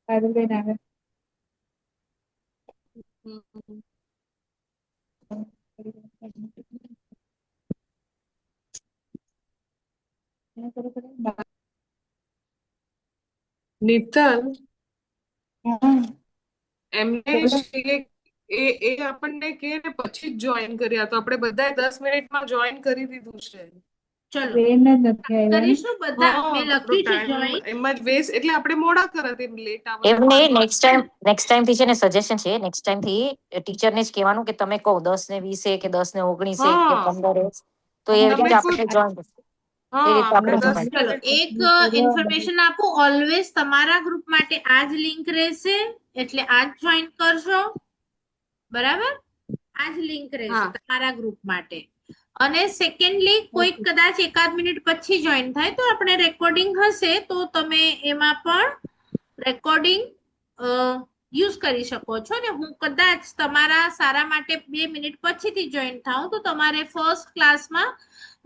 સારું લઈને આવે. હમ. નિતલ, હા એમને બોલો. એ આપણને કે ને પછી જ જોઈન કર્યા તો આપણે બધા 10 મિનિટમાં જોઈન કરી દીધું છે. ચલો ટ્રેન જ નથી આવ્યા ને. કરીશું બધા. મેં આપણો લખ્યું છે ટાઈમ જોઈન. એમ જ વેસ્ટ, એટલે આપણે મોડા કરત એમ લેટ એમને આવવાનું. નેક્સ્ટ ટાઈમ થી છે ને સજેશન છે, નેક્સ્ટ ટાઈમ થી ટીચરને જ કહેવાનું કે તમે કહો 10 ને 20 કે 10 ને 19 કે હા 15, તો એ તમે રીતે કોઈ આપણે જોઈન, એ હા રીતે આપણે આપણે દસ જોઈન. ચલો મિનિટ એક ઇન્ફોર્મેશન આપું, ઓલવેઝ તમારા ગ્રુપ માટે આ જ લિંક રહેશે, એટલે આ જ જોઈન કરશો, બરાબર? આ જ લિંક રહેશે હા તમારા ગ્રુપ માટે. અને સેકન્ડલી કોઈ કદાચ એકાદ મિનિટ પછી જોઈન થાય તો આપણે રેકોર્ડિંગ હશે તો તમે એમાં પણ રેકોર્ડિંગ યુઝ કરી શકો છો ને. હું કદાચ તમારા સારા માટે 2 મિનિટ પછીથી જોઈન થાઉં તો તમારે ફર્સ્ટ ક્લાસમાં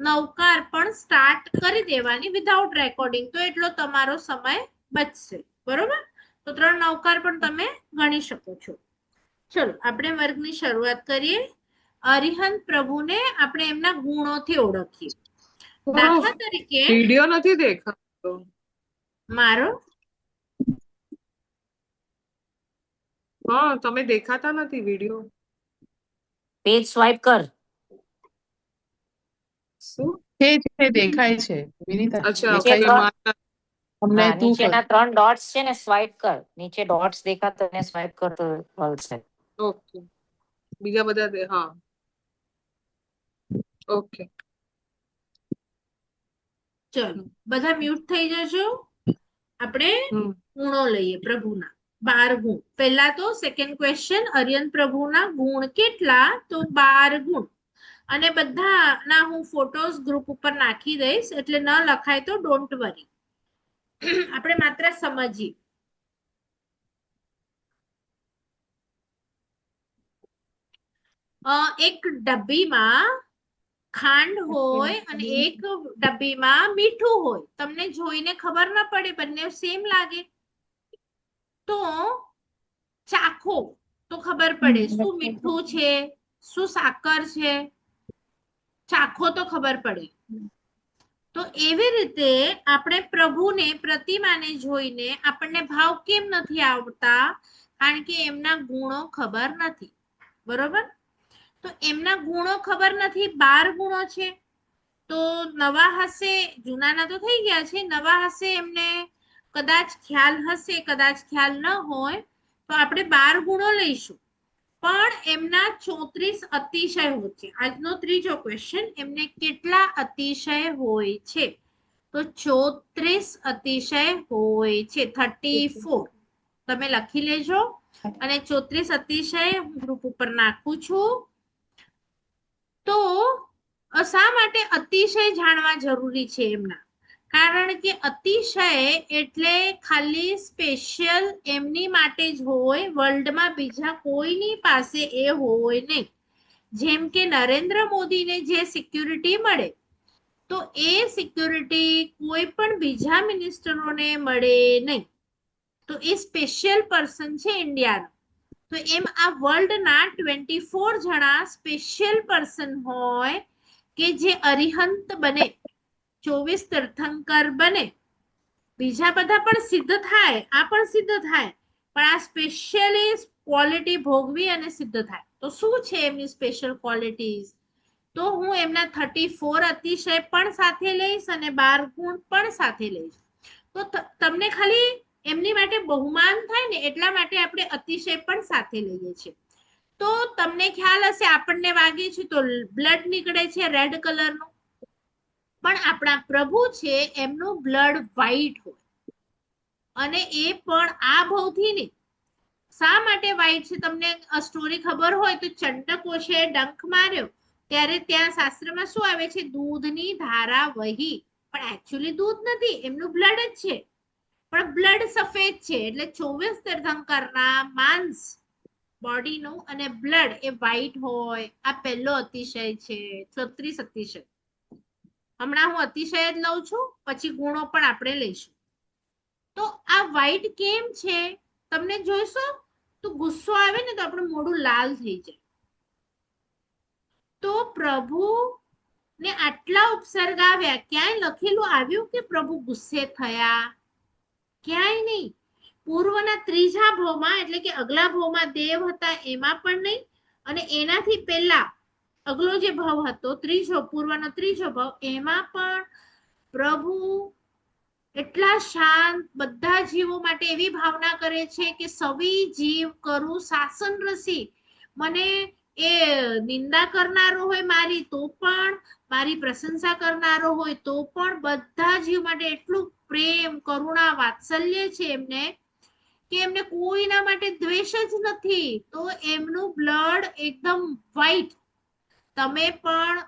નવકાર પણ સ્ટાર્ટ કરી દેવાની વિધાઉટ રેકોર્ડિંગ, તો એટલો તમારો સમય બચશે, બરોબર? તો 3 નવકાર પણ તમે ગણી શકો છો. ચલો આપણે વર્ગની શરૂઆત કરીએ. અરિહંત પ્રભુને આપણે એમના ગુણોથી ઓળખીએ. દાખલા તરીકે વિડિયો નથી દેખાતો મારો. હા, તમે દેખાતા નથી વિડિયો. પેજ સ્વાઇપ કર. શું? છે દેખાય છે વિનીતા, અચ્છા નીચે દેખાય. ઓકે મારા. અમને હા, તું કર. નીચેના 3 ડોટ્સ છે ને, સ્વાઇપ કર. નીચે ડોટ્સ દેખાતા એને સ્વાઇપ કર તો મળશે. ઓકે, બીજા બધા હા ઓકે. ચલો બધા મ્યુટ થઈ જજો. આપણે ગુણો લઈએ પ્રભુના. 12 ગુણ. પહેલા તો સેકન્ડ ક્વેશ્ચન, અરિયંત પ્રભુના ગુણ કેટલા? તો 12 ગુણ. અને બધાના હું ફોટોસ ગ્રુપ ઉપર નાખી દઈશ, એટલે ન લખાય તો ડોન્ટ વરી. આપણે માત્ર સમજીએ. એક ડબ્બીમાં ખાંડ હોય અને એક ડબ્બીમાં મીઠું હોય. તમને જોઈને ખબર ના પડે, બંને સેમ લાગે, તો ચાખો તો ખબર પડે શું મીઠું છે, શું સાકર છે. ચાખો તો ખબર પડે. તો એવી રીતે આપણે પ્રભુને, પ્રતિમાને જોઈને આપણને ભાવ કેમ નથી આવતા? કારણ કે એમના ગુણો ખબર નથી, બરોબર? તો એમના ગુણો ખબર નથી. 12 ગુણો છે. તો નવા હશે, જૂનાના તો થઈ ગયા છે, નવા હશે એમને કદાચ ખ્યાલ હશે, કદાચ ખ્યાલ ન હોય તો આપણે 12 ગુણો લઈશું. પણ એમના 34 અતિશય હોય છે. આજનો ત્રીજો ક્વેશ્ચન, એમને કેટલા અતિશય હોય છે? તો 34 અતિશય હોય છે, 34. તમે લખી લેજો. અને 34 અતિશય હું ગ્રુપ ઉપર નાખું છું. તો શા માટે અતિશય જાણવા જરૂરી છે એમના? કારણ કે અતિશય એટલે ખાલી સ્પેશિયલ એમની માટે જ હોય, વર્લ્ડમાં બીજા કોઈની પાસે એ હોય નહીં. જેમ કે નરેન્દ્ર મોદીને જે સિક્યુરિટી મળે, તો એ સિક્યુરિટી કોઈ પણ બીજા મિનિસ્ટરોને મળે નહીં. તો એ સ્પેશિયલ પર્સન છે ઇન્ડિયાનો. તો એમ આ વર્લ્ડના 24 જણા સ્પેશિયલ પર્સન હોય કે જે અરિહંત બને, 24 તીર્થંકર બને. બીજા બધા પણ સિદ્ધ થાય, આ પણ સિદ્ધ થાય, પણ આ સ્પેશિયલી ક્વોલિટી ભોગવી અને સિદ્ધ થાય. તો શું છે એમની સ્પેશિયલ ક્વોલિટીઝ? તો હું એમના 34 અતિશય પણ સાથે લઈશ અને 12 ગુણ પણ સાથે લઈશ. તો તમને ખાલી એમની માટે બહુમાન થાય ને એટલા માટે આપણે અતિશય પણ સાથે લઈએ છીએ. તો તમને ખ્યાલ હશે, આપણને વાગે છે તો બ્લડ નીકળે છે રેડ કલરનું, પણ આપણા પ્રભુ છે એમનું બ્લડ વ્હાઈટ હોય. અને એ પણ આ ભવથી નહીં. શા માટે વ્હાઈટ છે? તમને સ્ટોરી ખબર હોય તો, ચંડકોશે ડંખ માર્યો ત્યારે ત્યાં શાસ્ત્રમાં શું આવે છે? દૂધની ધારા વહી. પણ એકચ્યુઅલી દૂધ નથી, એમનું બ્લડ જ છે, પણ બ્લડ સફેદ છે. એટલે 24 તીર્થંકરના માંસ, બોડીનું અને બ્લડ એ વ્હાઈટ હોય. આ પહેલો અતિશય છે, 34 અતિશય. હમણાં હું અતિશય જ લઉં છું, પછી ગુણો પણ આપણે લઈશું. તો આ વ્હાઈટ કેમ છે? તમને જોઈશો તો ગુસ્સો આવે ને તો આપણું મોઢું લાલ થઈ જાય. તો પ્રભુ ને આટલા ઉપસર્ગ આવ્યા, ક્યાંય લખેલું આવ્યું કે પ્રભુ ગુસ્સે થયા? ક્યાંય નહીં. પૂર્વના ત્રીજા ભાવમાં એટલે કે અગલા ભાવમાં દેવ હતા એમાં પણ નહીં, અને એનાથી પહેલા અગલો જે ભાવ હતો ત્રીજો, પૂર્વનો ત્રીજો ભાવ, એમાં પણ પ્રભુ એટલા શાંત, બધા જીવો માટે એવી ભાવના કરે છે કે સવી જીવ કરું શાસન રસી. મને એ નિંદા કરનારો હોય મારી તો પણ, મારી પ્રશંસા કરનારો હોય તો પણ, બધા જીવ માટે એટલું પ્રેમ, કરુણા, વાત્સલ્ય છે એમને કે એમને કોઈના માટે દ્વેષ જ નથી. તો એમનું બ્લડ એકદમ વ્હાઈટ. તમે પણ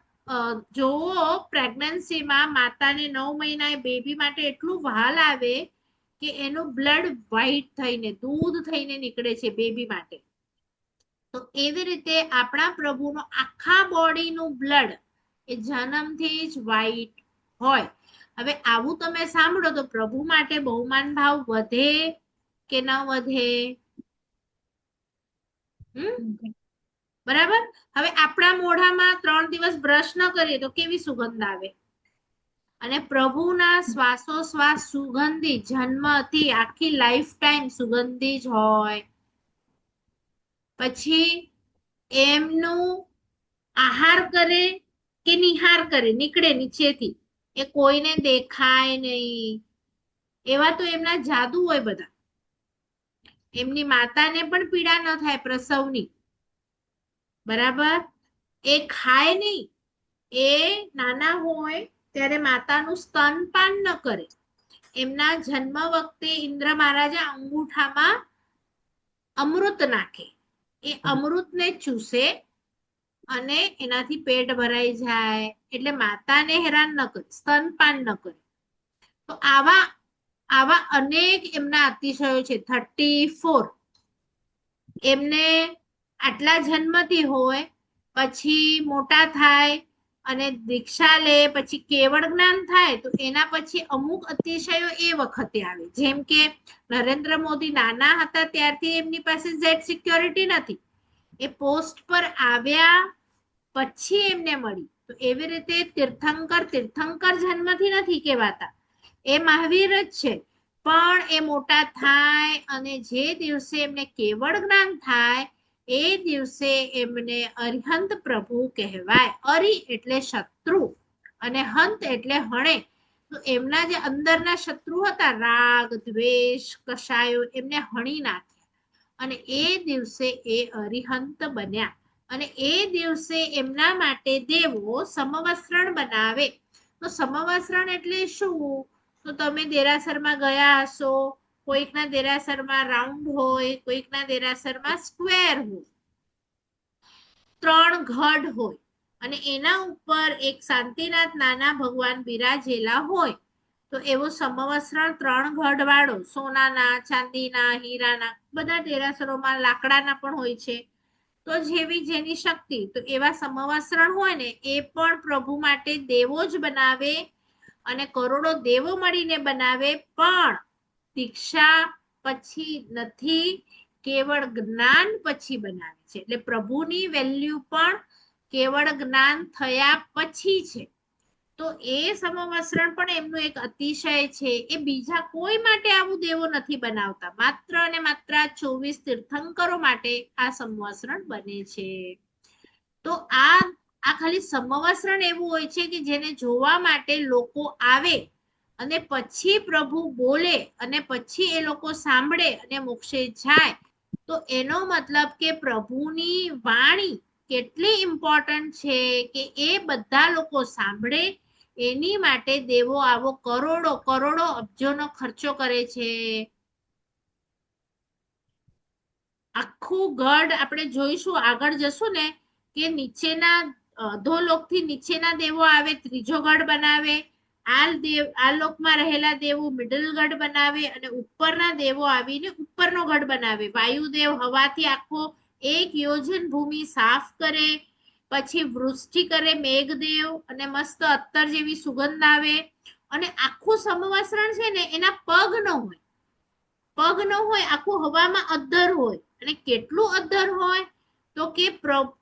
જોવો પ્રેગ્નન્સીમાં માતાને 9 મહિના બેબી માટે એટલું વહાલ આવે કે એનું બ્લડ વ્હાઈટ થઈને, દૂધ થઈને નીકળે છે બેબી માટે. તો એવી રીતે આપણા પ્રભુનો આખા બોડીનું બ્લડ એ જન્મથી જ વ્હાઈટ હોય. હવે આવું તમે સાંભળો તો પ્રભુ માટે બહુમાન ભાવ વધે કે ન વધે? બરાબર. હવે આપણા મોઢામાં 3 દિવસ બ્રશ ન કરીએ તો કેવી સુગંધ આવે? અને પ્રભુના શ્વાસોશ્વાસ સુગંધી, જન્મથી આખી લાઈફ ટાઈમ સુગંધી જ હોય. પછી એમનું આહાર કરે કે નિહાર કરે, નીકળે નીચેથી, એ કોઈને દેખાય નહીં. એવા તો એમના જાદુ હોય બધા. એમની માતાને પણ પીડા ન થાય પ્રસવની. બરાબર. એ ખાય નહીં. એ નાના હોય ત્યારે માતાનું સ્તનપાન ન કરે. એમના જન્મ વખતે ઇન્દ્ર મહારાજા અંગૂઠામાં અમૃત નાખે. એ અમૃતને ચૂસે અને એનાથી પેટ ભરાઈ જાય. એટલે માતાને હેરાન ન કરે, સ્તનપાન ન કરે. તો આવા અનેક એમના અતિશયો છે. 34 એમને આટલા જન્મથી હોય, પછી મોટા થાય અને દીક્ષા લે, પછી કેવળ જ્ઞાન થાય, તો એના પછી અમુક અતિશયો એ વખતે આવે. જેમ કે નરેન્દ્ર મોદી નાના હતા ત્યારથી એમની પાસે ઝેડ સિક્યોરિટી નથી, એ પોસ્ટ પર આવ્યા પછી એમને મળી. તો એવી રીતે તીર્થંકર જન્મથી નથી કહેવાતા, એ મહાવીર જ છે. પણ એ મોટા થાય અને જે દિવસે એમને કેવળ જ્ઞાન થાય એ દિવસે એમને અરિહંત પ્રભુ કહેવાય. અરિ એટલે શત્રુ અને હંત એટલે હણે. તો એમના જે અંદરના શત્રુ હતા, રાગ, દ્વેષ, કશાયો, એમને હણી નાખ્યા અને એ દિવસે એ અરિહંત બન્યા. અને એ દિવસે એમના માટે દેવો સમવસ્ત્રણ બનાવે. તો સમવસ્ત્રણ એટલે શું? તો તમે દેરાસરમાં ગયા હશો, કોઈકના દેરાસરમાં રાઉન્ડ હોય, કોઈકના દેરાસરમાં સ્ક્વેર હોય, 3 ગઢ હોય અને એના ઉપર એક શાંતિનાથ નાના ભગવાન બિરાજેલા હોય. તો એવો સમવસ્ત્રણ 3 ગઢ વાળો, સોનાના, ચાંદીના, હીરાના, બધા દેરાસરોમાં લાકડાના પણ હોય છે. તો જેવી જેની શક્તિ, તો એવા સમવસ્ત્રણ હોય ને એ પણ પ્રભુ માટે દેવો જ બનાવે અને કરોડો દેવો મળીને બનાવે. પણ દીક્ષા પછી નથી, કેવળ જ્ઞાન પછી બનાવે છે. એટલે પ્રભુની વેલ્યુ પણ કેવળ જ્ઞાન થયા પછી છે. તો એ સમવસ્ત્રણ પણ એમનું એક અતિશય છે. એ બીજા કોઈ માટે આવું દેવો નથી બનાવતા, માત્ર અને માત્ર 24 તીર્થંકરો માટે આ સમવસ્ત્રણ બને છે. તો આ ખાલી સમવસ્ત્રણ એવું હોય છે કે જેને જોવા માટે લોકો આવે અને પછી પ્રભુ બોલે અને પછી એ લોકો સાંભળે અને મોક્ષે જાય. તો એનો મતલબ કે પ્રભુની વાણી કેટલી ઇમ્પોર્ટન્ટ છે કે એ બધા લોકો સાંભળે. એની માટે દેવો આવો કરોડો અબજોનો ખર્ચો કરે છે. આખું ગઢ આપણે જોઈશું, આગળ જશું ને, કે નીચેના અધોલોકથી નીચેના દેવો આવે, ત્રીજો ગઢ બનાવે. આ લોકમાં રહેલા દેવો મિડલ ગઢ બનાવે અને ઉપરના દેવો આવીને ઉપરનો ગઢ બનાવે. વાયુદેવ હવાથી આખો 1 યોજન ભૂમિ સાફ કરે, પછી વૃષ્ટિ કરે મેઘદેવ, અને મસ્ત અત્તર જેવી સુગંધ આવે. અને આખું સમવસ્ત્રણ છે ને એના પગ ન હોય, પગ ન હોય, આખું હવામાં અદ્ધર હોય. અને કેટલું અદ્ધર હોય તો કે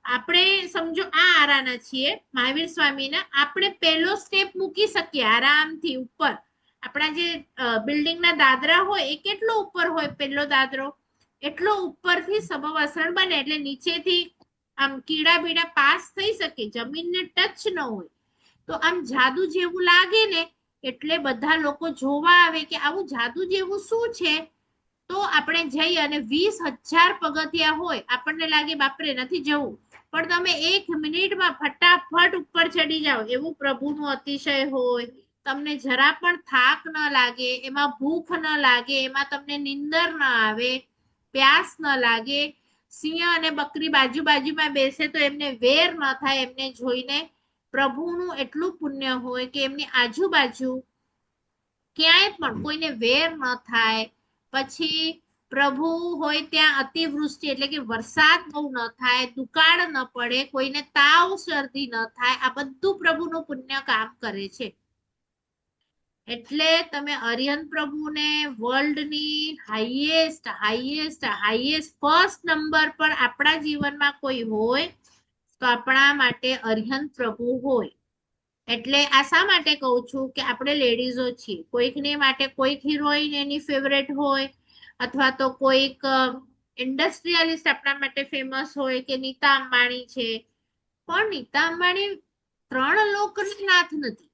આપણે સમજો આ આરાના છીએ મહાવીર સ્વામીના, આપણે પહેલો સ્ટેપ મૂકી શકીએ આરામથી ઉપર. આપણા જે બિલ્ડિંગના દાદરા હોય એ કેટલો ઉપર હોય, પહેલો દાદરો એટલો ઉપરથી સમવસ્ત્રણ બને, એટલે નીચેથી આમ કીડા બીડા પાસ થઈ શકે, જમીનને ટચ ન હોય. તો આમ જાદુ જેવું લાગે ને, એટલે બધા લોકો જોવા આવે કે આવું જાદુ જેવું શું છે. તો આપણે જઈ અને 20,000 પગથિયા હોય, આપણને લાગે બાપરે નથી જવું, પણ તમે 1 મિનિટમાં ફટાફટ ઉપર ચડી જાઓ. એવું પ્રભુનું અતિશય હોય. તમને જરા પણ થાક ન લાગે, એમાં ભૂખ ન લાગે, એમાં તમને નીંદર ન આવે, પ્યાસ ન લાગે. સિંહ અને બકરી બાજુ બાજુમાં બેસે તો એમને વેર ન થાય. એમને જોઈને પ્રભુનું એટલું પુણ્ય હોય કે એમની આજુબાજુ ક્યાંય પણ કોઈને વેર ન થાય. પછી પ્રભુ હોય ત્યાં અતિવૃષ્ટિ એટલે કે વરસાદ બહુ ન થાય, દુકાળ ન પડે, કોઈને તાવ શરદી ન થાય. આ બધું પ્રભુનું પુણ્ય કામ કરે છે. એટલે તમે અરિહંત પ્રભુને વર્લ્ડની હાઈએસ્ટ ફર્સ્ટ નંબર પર આપણા જીવનમાં કોઈ હોય તો આપણા માટે અરિહંત પ્રભુ હોય. એટલે આ શા માટે કહું છું કે આપણે લેડીઝો છીએ, કોઈકને માટે કોઈક હિરોઈન એની ફેવરેટ હોય, અથવા તો કોઈક ઇન્ડસ્ટ્રીયલિસ્ટ આપણા માટે ફેમસ હોય કે નીતા અંબાણી છે. પણ નીતા અંબાણી 3 લોકની નાથ નથી.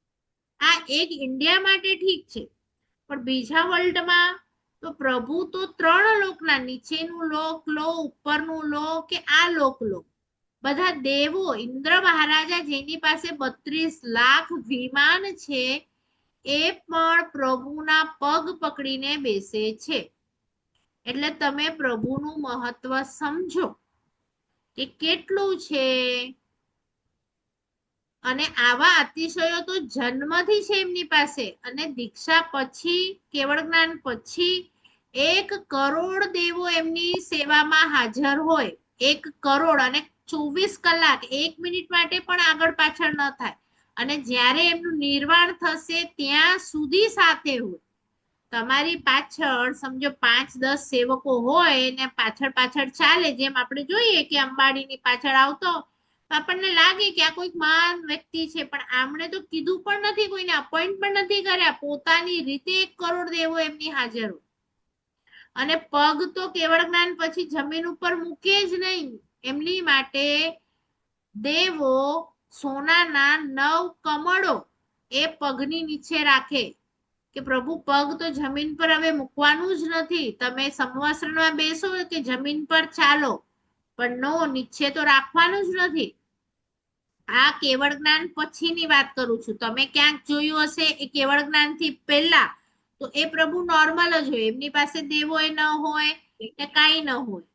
આ એક ઇન્ડિયા માટે ઠીક છે, પણ બીજા વર્લ્ડમાં તો પ્રભુ તો 3 લોકના, નીચેનું લોક લો, ઉપરનું લો કે આ લોક લો, બધા દેવો, ઇન્દ્ર મહારાજા જેની પાસે 32 લાખ વિમાન છે, એ પણ પ્રભુના પગ પકડીને બેસે છે. એટલે તમે પ્રભુનું મહત્વ સમજો કે કેટલું છે. અને આવા અતિશયો તો જન્મથી છે એમની પાસે. અને દીક્ષા પછી, કેવળ જ્ઞાન પછી 1 કરોડ દેવો એમની સેવામાં હાજર હોય. 1 કરોડ, અને 24 કલાક, 1 મિનિટ માટે પણ આગળ પાછળ ન થાય. અને જ્યારે એમનું નિર્વાણ થશે ત્યાં સુધી સાથે હોય. તમારી પાછળ સમજો 5-10 સેવકો હોય ને પાછળ પાછળ ચાલે, જેમ આપણે જોઈએ કે અંબાડીની પાછળ આવતો, આપણને લાગે કે આ કોઈક મહાન વ્યક્તિ છે, પણ આમણે તો કીધું પણ નથી, કોઈને અપોઇન્ટ પણ નથી કર્યા. પોતાની રીતે 1 કરોડ દેવો એમની હાજર હોય. અને પગ તો કેવળ જ્ઞાન પછી જમીન ઉપર મૂકે જ નહીં. એમની માટે દેવો સોનાના 9 કમળો એ પગની નીચે રાખે કે પ્રભુ પગ તો જમીન પર હવે મૂકવાનું જ નથી. તમે સમવસ્ત્રમાં બેસો કે જમીન પર ચાલો, પણ નો, નીચે તો રાખવાનું જ નથી. આ કેવળ જ્ઞાન પછીની વાત કરું છું. તમે ક્યાંક જોયું હશે એ કેવળ જ્ઞાનથી પહેલા તો એ પ્રભુ નોર્મલ જ હોય, એમની પાસે દેવો ન હોય કે કાંઈ ન હોય.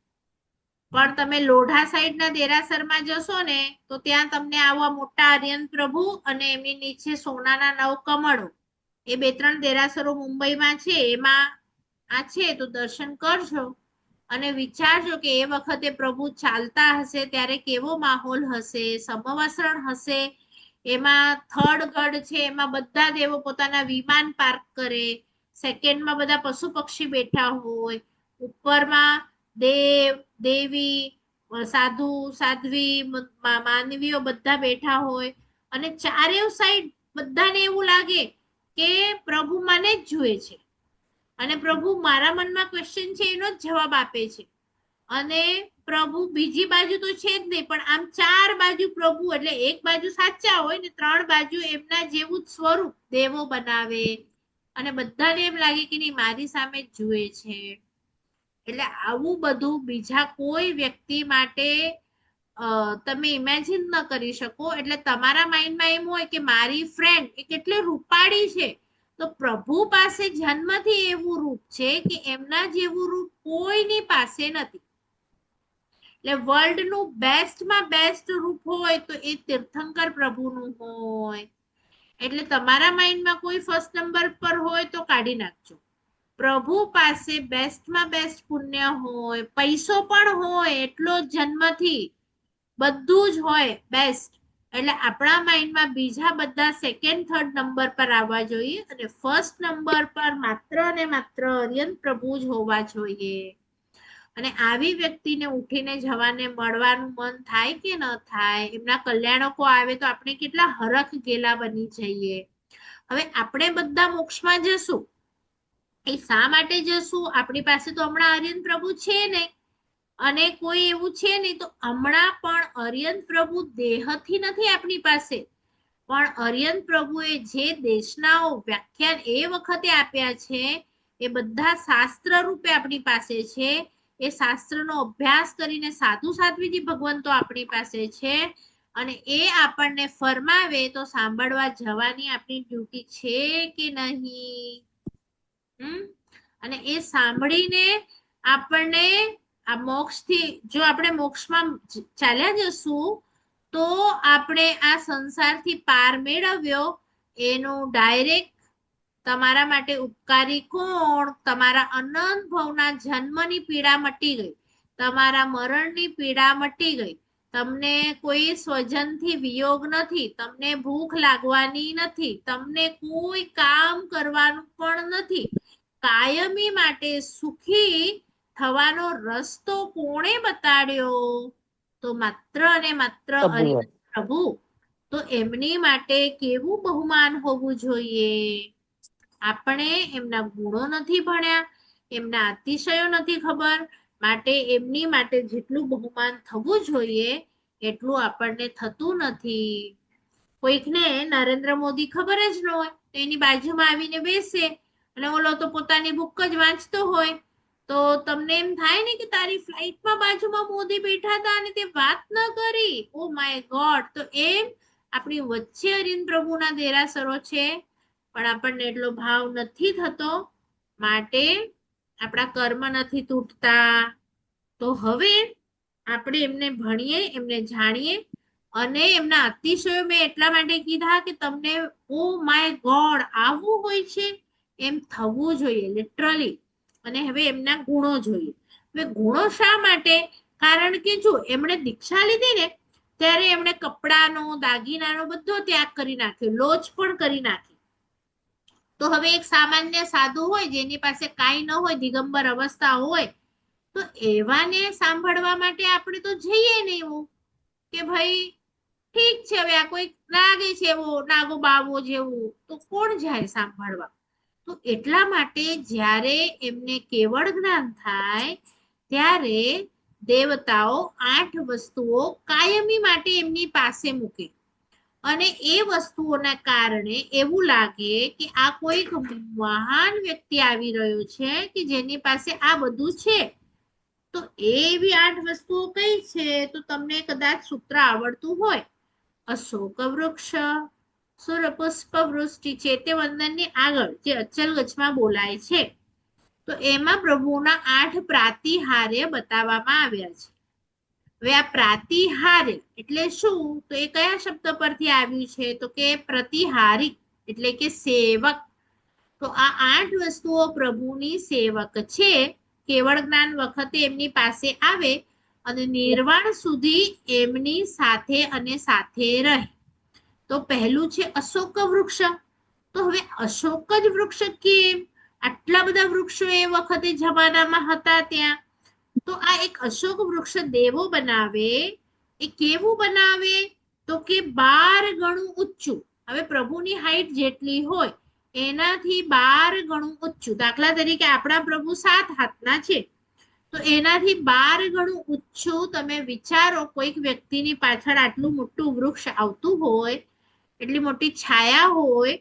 પણ તમે લોઢા સાઈડના દેરાસરમાં જશો ને તો ત્યાં તમને આવા મોટા અરિહંત પ્રભુ અને એમની નીચે સોનાના 9 કમળો, એ 2-3 દેરાસરો મુંબઈમાં છે, એમાં આ છે તો દર્શન કરજો. અને વિચારજો કે એ વખતે પ્રભુ ચાલતા હશે ત્યારે કેવો માહોલ હશે, સમવસ્ત્રણ હશે. એમાં 3rd ગઢ છે, એમાં બધા દેવો પોતાના વિમાન પાર્ક કરે, સેકન્ડમાં બધા પશુ પક્ષી બેઠા હોય, ઉપરમાં દેવ દેવી, સાધુ સાધ્વી, માનવીઓ બધા બેઠા હોય. અને ચારેય સાઈડ બધાને એવું લાગે કે પ્રભુ મને જ જુએ છે, અને પ્રભુ મારા મનમાં ક્વેશ્ચન છે એનો જ જવાબ આપે છે. અને પ્રભુ બીજી બાજુ તો છે જ નહીં, પણ આમ 4 બાજુ પ્રભુ, એટલે એક બાજુ સાચા હોય ને 3 બાજુ એમના જેવું જ સ્વરૂપ દેવો બનાવે. અને બધાને એમ લાગે કે નહીં મારી સામે જ જુએ છે. એટલે આવું બધું બીજા કોઈ વ્યક્તિ માટે તમે ઇમેજિન ન કરી શકો. એટલે તમારા માઇન્ડમાં એમ હોય કે મારી ફ્રેન્ડ એ કેટલી રૂપાળી છે, તો પ્રભુ પાસે જન્મથી એવું રૂપ છે કે એમના જેવું રૂપ કોઈની પાસે નથી. એટલે વર્લ્ડનું બેસ્ટમાં બેસ્ટ રૂપ હોય તો એ તીર્થંકર પ્રભુનું હોય. એટલે તમારા માઇન્ડમાં કોઈ ફર્સ્ટ નંબર પર હોય તો કાઢી નાખજો. પ્રભુ પાસે બેસ્ટમાં બેસ્ટ પુણ્ય હોય, પૈસો પણ હોય એટલો જન્મથી, બધું જ હોય બેસ્ટ, એટલે આપણા માઇન્ડમાં બીજા બધા સેકન્ડ થર્ડ નંબર પર આવવા જોઈએ અને ફર્સ્ટ નંબર પર માત્ર ને માત્ર અરિહંત પ્રભુ જ હોવા જોઈએ. અને આવી વ્યક્તિને ઉઠીને જવાને મળવાનું મન થાય કે ન થાય? એમના કલ્યાણકો આવે તો આપણે કેટલા હરખ ગેલા બની જઈએ. હવે આપણે બધા મોક્ષમાં જશું, એ શા માટે જશું? આપણી પાસે તો હમણાં અરિહંત પ્રભુ છે નહીં અને કોઈ એવું છે નહીં, તો હમણાં પણ અરિહંત પ્રભુ દેહથી નથી આપણી પાસે, પણ અરિહંત પ્રભુએ જે દેશનાઓ વ્યાખ્યાન એ વખતે આપ્યા છે એ બધા શાસ્ત્ર રૂપે આપણી પાસે છે. એ શાસ્ત્રનો અભ્યાસ કરીને સાધુ સાધ્વીજી ભગવંતો આપણી પાસે છે અને એ આપણને ફરમાવે તો સાંભળવા જવાની આપણી ડ્યુટી છે કે નહીં? અને એ સાંભળીને આપણને આ મોક્ષથી, જો આપણે મોક્ષમાં ચાલ્યા જશું તો આપણે આ સંસારથી પાર મેળવ્યો એનું ડાયરેક્ટ તમારા માટે ઉપકારી કોણ? તમારા અનંત ભવના જન્મની પીડા મટી ગઈ, તમારા મરણની પીડા મટી ગઈ, તમને કોઈ સ્વજનથી વિયોગ નથી, તમને ભૂખ લાગવાની નથી, તમને કોઈ કામ કરવાનું પણ નથી. કાયમી માટે સુખી થવાનો રસ્તો કોણે બતાડ્યો? તો માત્ર અને માત્ર અરિહંત પ્રભુ. તો એમની માટે કેવું બહુમાન હોવું જોઈએ? આપણે એમના ગુણો નથી ભણ્યા, એમના અતિશયો નથી ખબર, માટે એમની માટે જેટલું બહુમાન થવું જોઈએ એટલું આપણને થતું નથી. કોઈકને નરેન્દ્ર મોદી ખબર જ ન હોય, તો એની બાજુમાં આવીને બેસે અને ઓલો તો પોતાની બુક જ વાંચતો હોય, તો તમને એમ થાય ને કે તારી ફ્લાઇટમાં બાજુમાં મોદી બેઠા હતા અને તે વાત ન કરી. Oh my God! તો એમ આપણી વચ્ચે અરિહંત પ્રભુના દેરાસરો છે પણ આપણને એટલો ભાવ નથી થતો, માટે આપણા કર્મ નથી તૂટતા. તો હવે આપણે એમને ભણીએ, એમને જાણીએ અને એમના અતિશયો મેં એટલા માટે કીધા કે તમને ઓ માય ગોડ આવું હોય છે એમ થવું જોઈએ લિટરલી. અને હવે એમના ગુણો જોઈએ. હવે ગુણો શા માટે? કારણ કે જો એમણે દીક્ષા લીધી ને ત્યારે એમણે કપડાનો, દાગીનાનો બધો ત્યાગ કરી નાખ્યો, લોચ પણ કરી નાખી. તો હવે એક સામાન્ય સાધુ હોય જેની પાસે કાંઈ ન હોય, દિગંબર અવસ્થા હોય, તો એવાને સાંભળવા માટે આપણે તો જઈએ ને એવું કે ભાઈ ઠીક છે, હવે આ કોઈ લાગે છે એવો નાગો બાવો જેવું, તો કોણ જાય સાંભળવા? તો એટલા માટે જ્યારે એમને કેવળ જ્ઞાન થાય ત્યારે દેવતાઓ 8 વસ્તુઓ કાયમી માટે એમની પાસે મૂકે અને એ વસ્તુઓના કારણે એવું લાગે કે આ કોઈક મહાન વ્યક્તિ આવી રહ્યો છે કે જેની પાસે આ બધું છે. તો એવી 8 વસ્તુઓ કઈ છે? તો તમને કદાચ સૂત્ર આવડતું હોય. અશોક વૃક્ષ, સુરપુષ્પ વૃષ્ટિ, ચૈત્યવંદનની આગળ જે અચલ ગચ્છમાં બોલાય છે, તો એમાં પ્રભુના 8 પ્રાતિહાર્ય બતાવવામાં આવ્યા છે. હવે આ પ્રાતિહાર્ય એટલે શું? તો એ કયા શબ્દ પરથી આવ્યું છે? તો કે પ્રતિહારી એટલે કે સેવક. તો આ 8 વસ્તુઓ પ્રભુની સેવક છે. કેવળ જ્ઞાન વખતે એમની પાસે આવે અને નિર્વાણ સુધી એમની સાથે અને સાથે રહે. તો પહેલું છે અશોક વૃક્ષ. તો હવે અશોક જ વૃક્ષ કેમ? આટલા બધા વૃક્ષો એ વખતે જમાનામાં હતા ત્યાં. તો આ એક અશોક વૃક્ષ દેવો બનાવે. એ કેવું બનાવે? તો કે 12 ગણું ઊંચું. હવે પ્રભુની હાઈટ જેટલી હોય એનાથી 12 ગણું ઊંચું. દાખલા તરીકે આપણા પ્રભુ 7 હાથના છે, તો એનાથી 12 ગણું ઊંચું. તમે વિચારો કોઈક વ્યક્તિની પાછળ આટલું મોટું વૃક્ષ આવતું હોય, એટલી મોટી છાયા હોય,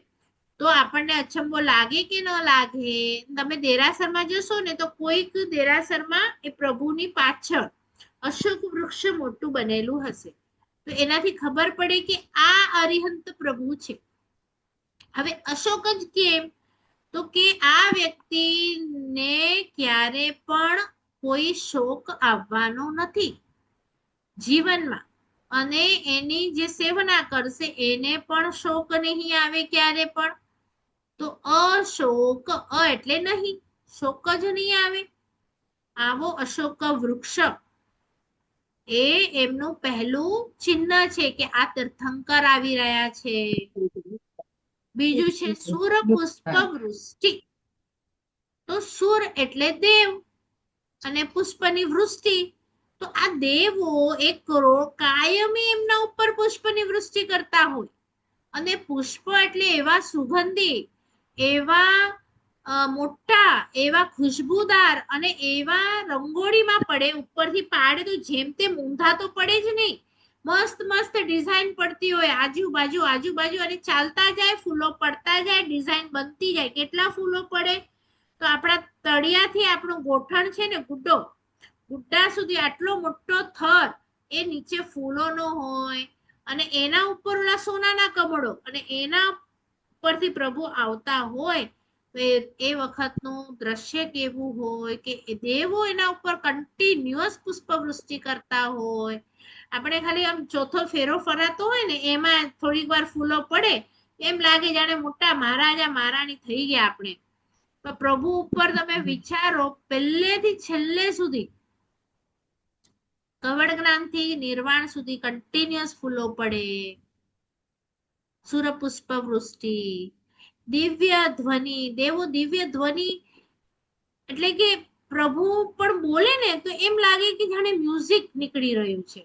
તો આપણને અચંબો લાગે કે ન લાગે? તમે દેરાસરમાં જશો ને તો કોઈક દેરાસરમાં એ પ્રભુની પાછળ અશોક વૃક્ષ મોટું બનેલું હશે, તો એનાથી ખબર પડે કે આ અરિહંત પ્રભુ છે. હવે અશોક જ કેમ? તો કે આ વ્યક્તિને ક્યારે પણ કોઈ શોક આવવાનો નથી જીવનમાં, અને એની જે સેવના કરશે એને પણ શોક નહીં આવે ક્યારે પણ. તો અશોક, એટલે નહીં, શોક જ નહીં આવે. આવો અશોક વૃક્ષ એ એમનું પહેલું ચિહ્ન છે કે આ તીર્થંકર આવી રહ્યા છે. બીજું છે સુર પુષ્પ વૃષ્ટિ. તો સુર એટલે દેવ અને પુષ્પની વૃષ્ટિ. તો આ દેવો 1 કરોડ કાયમી એમના ઉપર પુષ્પની વૃષ્ટિ કરતા હોય. અને પુષ્પ એટલે એવા સુગંધી, એવા મોટા, એવા ખુશબુદાર અને એવા રંગોળીમાં પડે, ઉપરથી પાડે તો જેમ તેમ ઊંધા તો પડે જ નહીં. મસ્ત મસ્ત ડિઝાઇન પડતી હોય આજુબાજુ આજુબાજુ, અને ચાલતા જાય ફૂલો પડતા જાય, ડિઝાઇન બનતી જાય. કેટલા ફૂલો પડે તો આપણા તળિયાથી આપણું ગોઠણ છે ને ગુड्डा સુધી આટલો મોટો થર એ નીચે ફૂલોનો હોય, અને એના ઉપર ઓલા સોનાના કમળો, અને એના ઉપરથી પ્રભુ આવતા હોય. તો એ વખતનું દ્રશ્ય કેવું હોય કે દેવો એના ઉપર કન્ટિન્યુઅસ પુષ્પવૃષ્ટિ કરતા હોય. આપણે ખાલી આમ ચોથો ફેરો ફરાતો હોય ને એમાં થોડીક વાર ફૂલો પડે, એમ લાગે જાણે મોટા મહારાજા મહારાણી થઈ ગયા આપણે. તો પ્રભુ ઉપર તમે વિચારો, પહેલેથી છેલ્લે સુધી, કવડ જ્ઞાનથી નિર્વાણ સુધી કન્ટિન્યુઅસ ફૂલો પડે. સુરપુષ્પ વૃષ્ટિ, દિવ્ય ધ્વનિ. દેવો દિવ્ય ધ્વનિ એટલે કે પ્રભુ પણ બોલે ને તો એમ લાગે કે જાણે મ્યુઝિક નીકળી રહ્યું છે.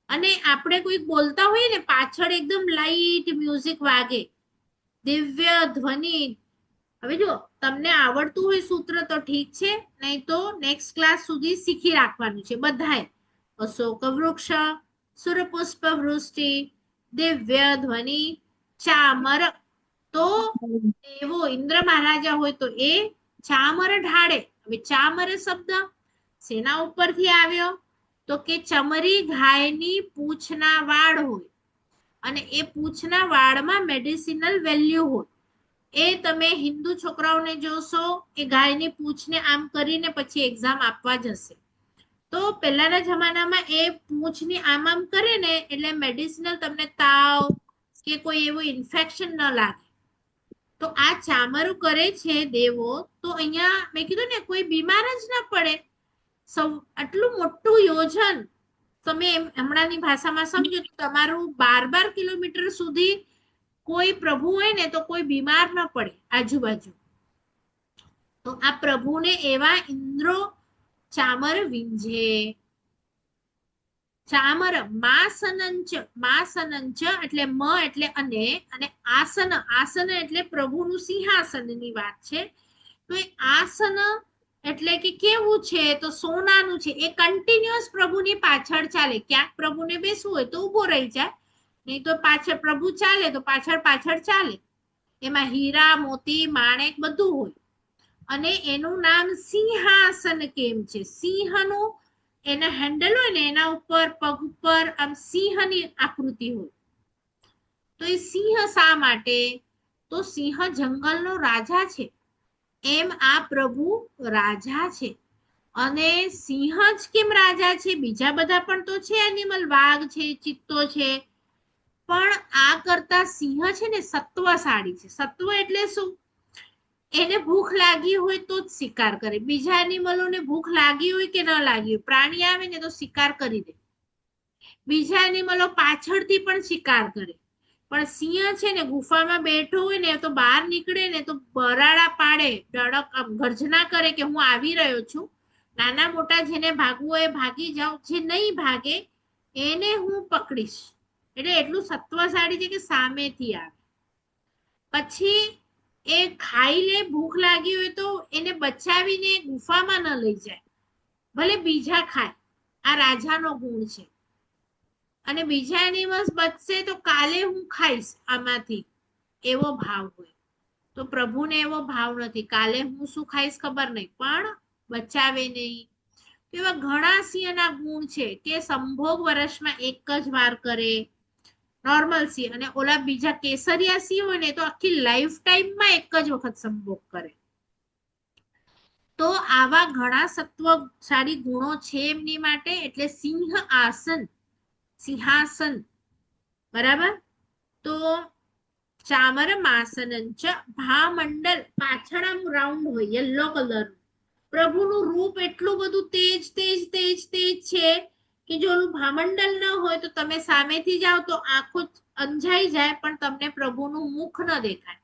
અને આપણે કોઈક બોલતા હોઈએ ને પાછળ એકદમ લાઈટ મ્યુઝિક વાગે, દિવ્ય ધ્વનિ. હવે જો તમને આવડતું હોય સૂત્ર તો ઠીક છે, નહીં તો નેક્સ્ટ ક્લાસ સુધી શીખી રાખવાનું છે બધાએ. અશોક વૃક્ષ, સુરપુષ્પ વૃષ્ટિ, દિવ્ય ધ્વનિ, ચામર. તો એવો ઇન્દ્ર મહારાજા હોય તો એ ચામર ઢાળે. હવે ચામર શબ્દ શેના ઉપરથી આવ્યો તો કે ચમરી ગાયની પૂંછના વાળ હોય, અને એ પૂંછના વાળમાં મેડિસિનલ વેલ્યુ હોય. એ તમે હિન્દુ છોકરાઓને જોશો એ ગાયની પૂંછને આમ કરીને પછી એક્ઝામ આપવા જશે. તો પહેલાના જમાનામાં એ પૂંછની આમ આમ કરે ને એટલે મેડિસિનલ તમને તાવ કે કોઈ એવું ઇન્ફેક્શન ન લાગે. તો આ ચામરો કરે છે દેવો. તો અહીંયા મેં કીધું ને કોઈ બીમાર જ ના પડે. આટલું મોટું યોજન તમે હમણાંની ભાષામાં સમજો તો તમારું 12 કિલોમીટર સુધી કોઈ પ્રભુ હોય ને તો કોઈ બીમાર ન પડે આજુબાજુ. તો આ પ્રભુને એવા ઇન્દ્રો ચામર વિંજે. ચામર માસનંચ. માસનંચ એટલે મ એટલે અને આસન. આસન એટલે પ્રભુનું સિંહાસનની વાત છે. તો એ આસન એટલે કે કેવું છે તો સોનાનું છે. એ કન્ટિન્યુઅસ પ્રભુની પાછળ ચાલે. ક્યાંક પ્રભુને બેસવું હોય તો ઉભો રહી જાય, નહીં તો પાછળ પ્રભુ ચાલે તો પાછળ પાછળ ચાલે. એમાં હીરા મોતી માણેક બધું હોય. અને એનું નામ સિંહાસન કેમ છે? સિંહનું એના હેન્ડલ હોય ને એના ઉપર પગ ઉપર આમ સિંહની આકૃતિ હોય. તો એ સિંહ શા માટે? તો સિંહ જંગલનો રાજા છે, એમ આ પ્રભુ રાજા છે. અને સિંહ જ કેમ રાજા છે? બીજા બધા પણ તો છે એનિમલ, વાઘ છે, ચિત્તો છે, પણ આ કરતા સિંહ છે ને સત્વશાળી છે. સત્વ એટલે શું? એને ભૂખ લાગી હોય તો જ શિકાર કરે. બીજા એનિમલોને ભૂખ લાગી હોય કે ન લાગી હોય, પ્રાણી આવે ને તો શિકાર કરી દે. બીજા એનિમલો પાછળથી પણ શિકાર કરે, પણ સિંહ છે ને ગુફામાં બેઠો હોય ને તો બહાર નીકળે ને તો બરાડા પાડે, ડડક ગર્જના કરે કે હું આવી રહ્યો છું. નાના મોટા જેને ભાગવું હોય ભાગી જાઓ, જે નહીં ભાગે એને હું પકડીશ. એટલે એટલું સત્વશાળી છે કે સામેથી આવે. પછી એ ખાઈ લે, ભૂખ લાગી હોય તો એને બચાવીને ગુફામાં ન લઈ જાય, ભલે બીજા ખાય. આ રાજાનો ગુણ છે. અને બીજા એનિમલ્સ બચશે તો કાલે હું ખાઈશ આમાંથી, એવો ભાવ હોય. તો પ્રભુને એવો ભાવ નથી, કાલે હું શું ખાઈશ ખબર નહીં, પણ બચાવે નહીં. એવા ઘણા સિંહના ગુણ છે કે સંભોગ વર્ષમાં એક જ વાર કરે, નોર્મલ સિંહ. અને ઓલા બીજા કેસરિયા સિંહ હોય ને તો આખી લાઈફ ટાઈમમાં એક જ વખત સંભોગ કરે. તો આવા ઘણા સત્વશાળી ગુણો છે એમની માટે. એટલે સિંહ આસન, સિંહાસન, બરાબર. તો ચામર માસનંચ ભામંડલ, પાછળ આમ રાઉન્ડ હોય યલો કલર. પ્રભુનું રૂપ એટલું બધું તેજ તેજ તેજ તેજ છે કે જો ઓલું ભામંડલ ન હોય તો તમે સામેથી જાઓ તો આંખો અંજાઈ જાય પણ તમને પ્રભુનું મુખ ન દેખાય.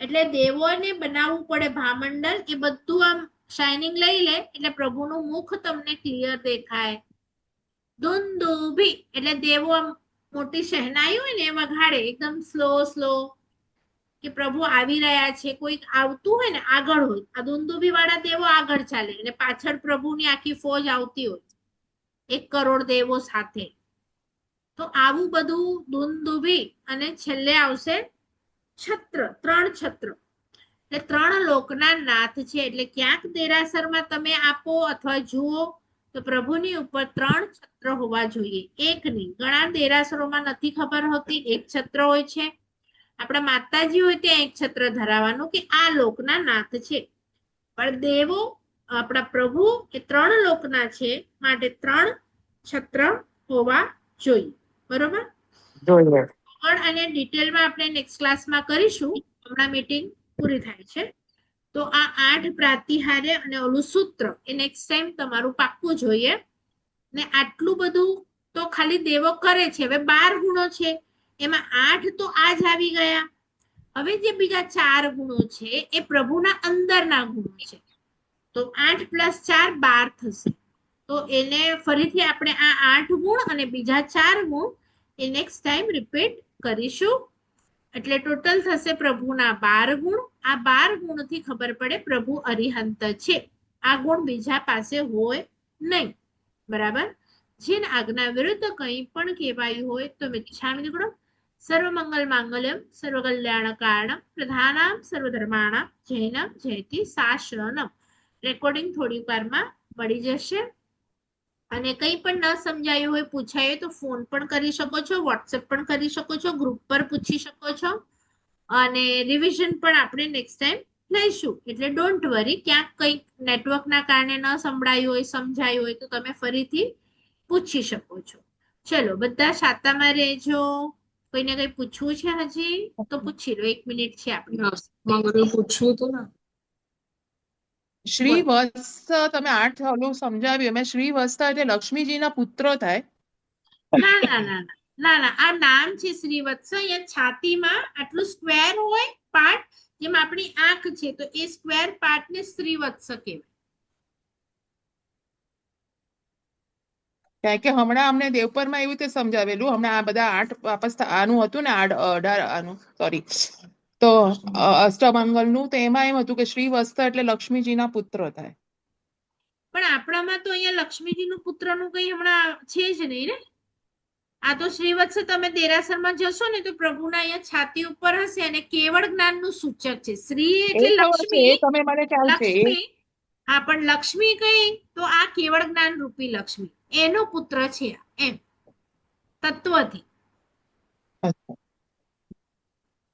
એટલે દેવોને બનાવવું પડે ભામંડલ, એ બધું આમ શાઇનિંગ લઈ લે એટલે પ્રભુનું મુખ તમને ક્લિયર દેખાય. દુંદુભી એટલે દેવો આમ મોટી શહેનાઈ હોય ને એ વગાડે એકદમ સ્લો સ્લો કે પ્રભુ આવી રહ્યા છે. કોઈક આવતું હોય ને આગળ હોય, આ દુંદુભી વાળા દેવો આગળ ચાલે અને પાછળ પ્રભુની આખી ફોજ આવતી હોય 1 કરોડ દેવો સાથે. તો આવું બધું દુંદુભી અને છેલ્લે આવશે છત્ર, 3 છત્ર. એટલે 3 લોકના નાથ છે. એટલે ક્યાંક દેરાસરમાં તમે આપો અથવા જુઓ તો પ્રભુની ઉપર 3 છત્ર હોવા જોઈએ, એક નહીં. ઘણા દેરાસરોમાં નથી ખબર હોતી, 1 છત્ર હોય છે. આપણા માતાજી હોય ત્યાં 1 છત્ર ધરાવવાનું કે આ લોકના નાથ છે. પણ દેવો આપણા પ્રભુ એ 3 લોકના છે માટે 3 છત્ર હોવા જોઈએ. બરોબર? જોઈએ. પણ અને ડિટેલમાં આપણે નેક્સ્ટ ક્લાસમાં કરીશું. હમણાં મીટિંગ પૂરી થાય છે તો આ 8 પ્રાતિહાર્ય અને ઓલું સૂત્ર એ નેક્સ્ટ ટાઈમ તમારું પાક્કું જોઈએ. ને આટલું બધું તો ખાલી દેવો કરે છે. હવે 12 ગુણો છે, એમાં 8 તો આ જ આવી ગયા. હવે જે બીજા 4 ગુણો છે એ પ્રભુના અંદરના ગુણો છે. તો 8 + 4 12 થશે. તો એને ફરીથી આપણે આ 8 ગુણ અને બીજા 4 ગુણ એ નેક્સ્ટ ટાઈમ રિપીટ કરીશું. એટલે ટોટલ થશે પ્રભુના 12 ગુણ. આ 12 ગુણથી ખબર પડે પ્રભુ અરિહંત છે. આ ગુણ બીજા પાસે હોય નહીં. બરાબર? જેની આજ્ઞા વિરુદ્ધ કંઈ પણ કહેવાયું હોય તો મિચ્છામિ દુક્કડમ સર્વમંગલ માંગલ્યમ સર્વકલ્યાણ કારણમ પ્રધાનામ સર્વધર્માણામ જૈનમ જયતિ શાસનમ. રેકોર્ડિંગ થોડી વારમાં મળી જશે. અને કંઈ પણ ન સમજાયું હોય, પૂછાયું હોય તો ફોન પણ કરી શકો છો, વોટ્સએપ પણ કરી શકો છો, ગ્રુપ પર પૂછી શકો છો. અને રિવિઝન પણ આપણે નેક્સ્ટ ટાઈમ લઈશું. એટલે ડોન્ટ વરી, ક્યાંક કંઈક નેટવર્કના કારણે ન સંભળાયું હોય, સમજાયું હોય તો તમે ફરીથી પૂછી શકો છો. ચલો, બધા શાતામાં રહેજો. કોઈને કંઈ પૂછવું છે હજી તો પૂછી લો. 1 મિનિટ છે આપણી પાસે. મારું પૂછવું હતું ને. શ્રી વત્સ તમે 8 ઓલું સમજાવ્યું. એમાં શ્રી વત્સતા એટલે લક્ષ્મીજીના પુત્ર થાય. ના ના ના ના ના ના, આ નામ છે શ્રીવત્સ. અહીંયા છાતીમાં આટલું સ્ક્વેર હોય પાર્ટ, જેમ આપણી આંખ છે તો એ સ્ક્વેર પાર્ટ ને શ્રીવત્સ કહેવાય. કારણ કે હમણાં અમને દેવપરમાં એવી રીતે સમજાવેલું. હમણાં આ બધા 8 વાપસ આનું હતું ને 18 આનું સોરી તો અષ્ટમંગલનું તો એમાં એમ હતું કે શ્રી વત્સ એટલે લક્ષ્મીજીના પુત્ર થાય. પણ આપણામાં તો અહીંયા લક્ષ્મીજીનું પુત્રનું કંઈ હમણાં છે જ નહીં ને. આ તો શ્રીવત્સ તમે દેરાસરમાં જશો ને તો પ્રભુના અહીંયા છાતી ઉપર હશે અને કેવળ જ્ઞાનનું સૂચક છે. શ્રી એટલે એ ખબર છે, લક્ષ્મી, એ તમે મને ખ્યાલ છે. લક્ષ્મી. હા, પણ લક્ષ્મી કઈ તો આ કેવળ જ્ઞાન રૂપી લક્ષ્મી એનો પુત્ર છે એમ તત્વથી.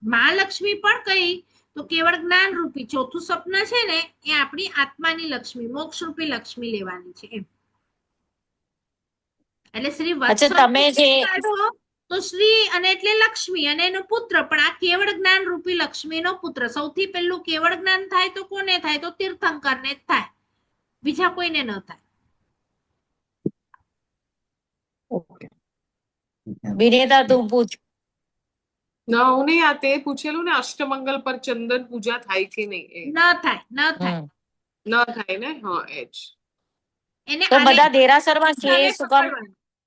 મહાલક્ષ્મી પણ કઈ તો કેવળ જ્ઞાન રૂપી ચોથું સપન છે ને એ આપણી આત્માની લક્ષ્મી, મોક્ષ રૂપી લક્ષ્મી લેવાની છે એમ. એટલે શ્રી વત્સ તમે જે કાઢો તો શ્રી અને એટલે લક્ષ્મી અને એનો પુત્ર, પણ આ કેવળ જ્ઞાન રૂપી લક્ષ્મીનો પુત્ર. સૌથી પહેલું કેવળ જ્ઞાન થાય તો કોને થાય તો તીર્થંકરને જ થાય, બીજા કોઈને ન થાય. ઓકે. વિનેતા તું પૂછ. ના, હું નહીં. આ તે પૂછેલું ને અષ્ટમંગલ પર ચંદન પૂજા થાય કે નહીં એ. ન થાય, ન થાય. ન થાય ને. હા, એ જ. એને તો આને બધા દેરાસરમાં કે હવે શું કામ પકડવાનું.